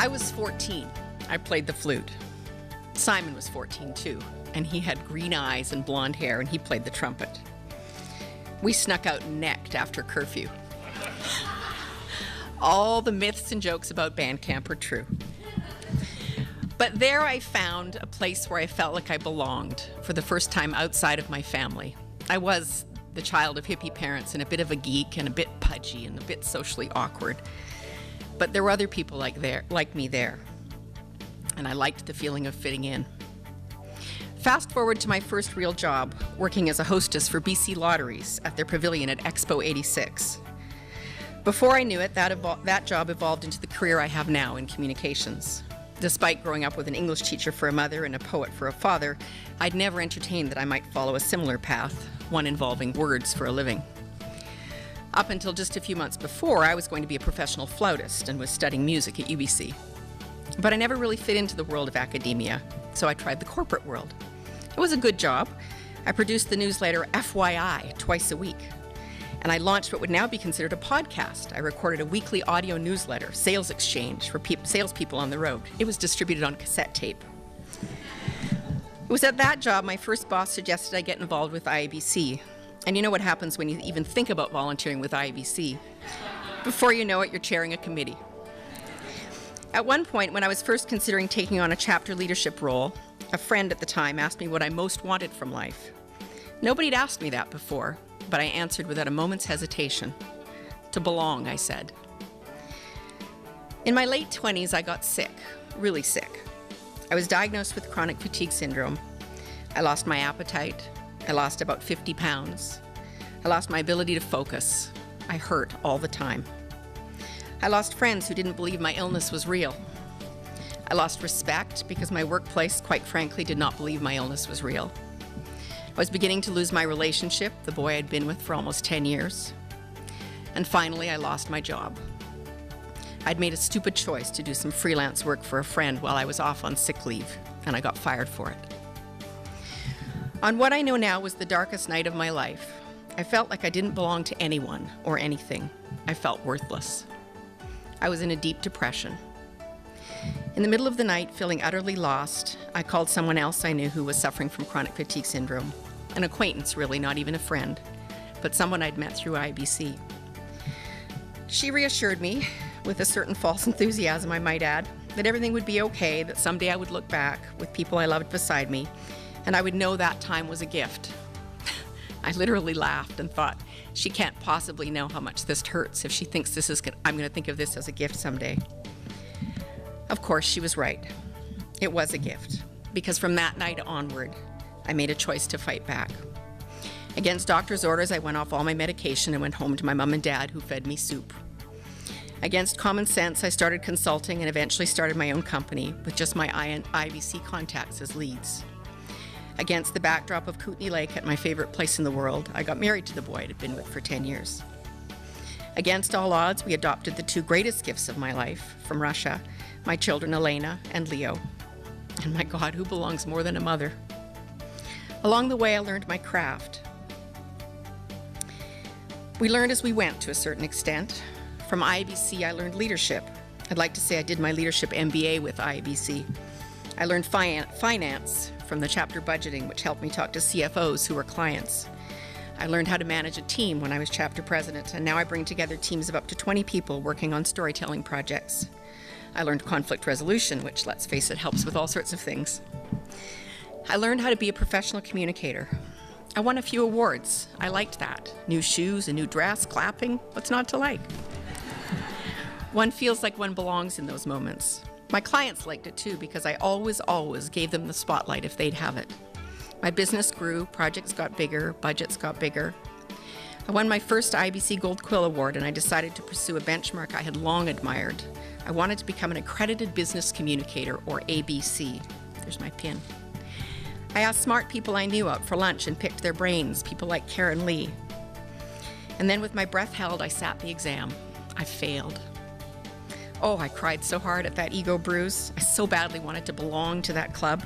I was 14. I played the flute. Simon was 14 too, and he had green eyes and blonde hair, and he played the trumpet. We snuck out and necked after curfew. All the myths and jokes about band camp were true. But there I found a place where I felt like I belonged for the first time outside of my family. I was the child of hippie parents and a bit of a geek and a bit pudgy and a bit socially awkward. But there were other people like me there. And I liked the feeling of fitting in. Fast forward to my first real job, working as a hostess for BC Lotteries at their pavilion at Expo 86. Before I knew it, that job evolved into the career I have now in communications. Despite growing up with an English teacher for a mother and a poet for a father, I'd never entertained that I might follow a similar path, one involving words for a living. Up until just a few months before, I was going to be a professional flautist and was studying music at UBC. But I never really fit into the world of academia, so I tried the corporate world. It was a good job. I produced the newsletter FYI twice a week. And I launched what would now be considered a podcast. I recorded a weekly audio newsletter, Sales Exchange, for salespeople on the road. It was distributed on cassette tape. It was at that job my first boss suggested I get involved with IABC. And you know what happens when you even think about volunteering with IABC. Before you know it, you're chairing a committee. At one point, when I was first considering taking on a chapter leadership role, a friend at the time asked me what I most wanted from life. Nobody had asked me that before, but I answered without a moment's hesitation. To belong, I said. In my late 20s, I got sick, really sick. I was diagnosed with chronic fatigue syndrome. I lost my appetite. I lost about 50 pounds. I lost my ability to focus. I hurt all the time. I lost friends who didn't believe my illness was real. I lost respect because my workplace, quite frankly, did not believe my illness was real. I was beginning to lose my relationship, the boy I'd been with for almost 10 years. And finally, I lost my job. I'd made a stupid choice to do some freelance work for a friend while I was off on sick leave, and I got fired for it. On what I know now was the darkest night of my life, I felt like I didn't belong to anyone or anything. I felt worthless. I was in a deep depression. In the middle of the night, feeling utterly lost, I called someone else I knew who was suffering from chronic fatigue syndrome. An acquaintance, really, not even a friend, but someone I'd met through IABC. She reassured me, with a certain false enthusiasm I might add, that everything would be okay, that someday I would look back with people I loved beside me, and I would know that time was a gift. I literally laughed and thought, she can't possibly know how much this hurts if she thinks I'm going to think of this as a gift someday. Of course, she was right. It was a gift, because from that night onward, I made a choice to fight back. Against doctor's orders, I went off all my medication and went home to my mom and dad, who fed me soup. Against common sense, I started consulting and eventually started my own company with just my IABC contacts as leads. Against the backdrop of Kootenay Lake at my favorite place in the world, I got married to the boy I'd been with for 10 years. Against all odds, we adopted the two greatest gifts of my life from Russia, my children Elena and Leo. And my God, who belongs more than a mother? Along the way, I learned my craft. We learned as we went to a certain extent. From IABC, I learned leadership. I'd like to say I did my leadership MBA with IABC. I learned finance from the chapter budgeting, which helped me talk to CFOs who were clients. I learned how to manage a team when I was chapter president, and now I bring together teams of up to 20 people working on storytelling projects. I learned conflict resolution, which, let's face it, helps with all sorts of things. I learned how to be a professional communicator. I won a few awards. I liked that. New shoes, a new dress, clapping. What's not to like? One feels like one belongs in those moments. My clients liked it too, because I always gave them the spotlight if they'd have it. My business grew, projects got bigger, budgets got bigger. I won my first IABC Gold Quill Award, and I decided to pursue a benchmark I had long admired. I wanted to become an accredited business communicator, or ABC. There's my pin. I asked smart people I knew out for lunch and picked their brains, people like Karen Lee. And then with my breath held, I sat the exam. I failed. Oh, I cried so hard at that ego bruise. I so badly wanted to belong to that club.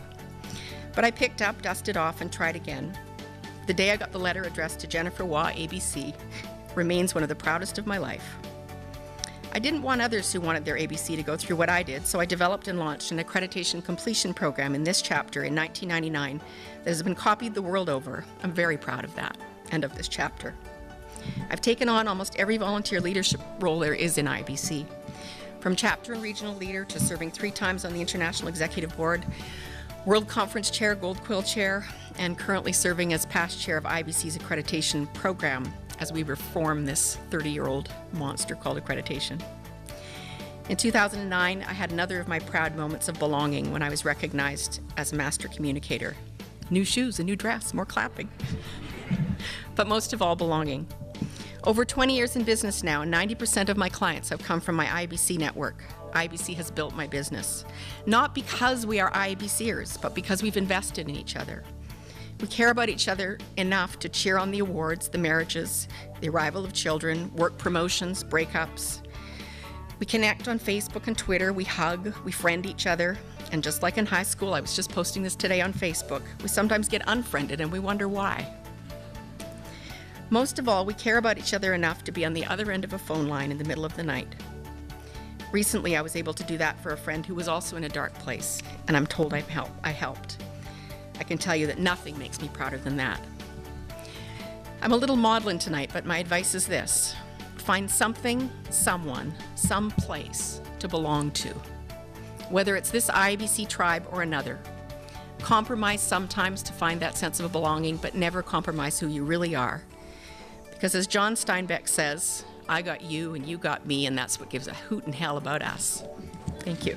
But I picked up, dusted off, and tried again. The day I got the letter addressed to Jennifer Waugh, ABC, remains one of the proudest of my life. I didn't want others who wanted their ABC to go through what I did, so I developed and launched an accreditation completion program in this chapter in 1999 that has been copied the world over. I'm very proud of that and of this chapter. I've taken on almost every volunteer leadership role there is in IABC, from chapter and regional leader to serving 3 times on the International Executive Board, World Conference Chair, Gold Quill Chair, and currently serving as past chair of IABC's accreditation program as we reform this 30-year-old monster called accreditation. In 2009, I had another of my proud moments of belonging when I was recognized as a master communicator. New shoes, a new dress, more clapping. But most of all, belonging. Over 20 years in business now, and 90% of my clients have come from my IABC network. IABC has built my business. Not because we are IABCers, but because we've invested in each other. We care about each other enough to cheer on the awards, the marriages, the arrival of children, work promotions, breakups. We connect on Facebook and Twitter, we hug, we friend each other, and just like in high school, I was just posting this today on Facebook, we sometimes get unfriended and we wonder why. Most of all, we care about each other enough to be on the other end of a phone line in the middle of the night. Recently, I was able to do that for a friend who was also in a dark place, and I'm told I helped. I can tell you that nothing makes me prouder than that. I'm a little maudlin tonight, but my advice is this. Find something, someone, some place to belong to. Whether it's this IABC tribe or another. Compromise sometimes to find that sense of belonging, but never compromise who you really are. Because as John Steinbeck says, I got you and you got me, and that's what gives a hoot in hell about us. Thank you.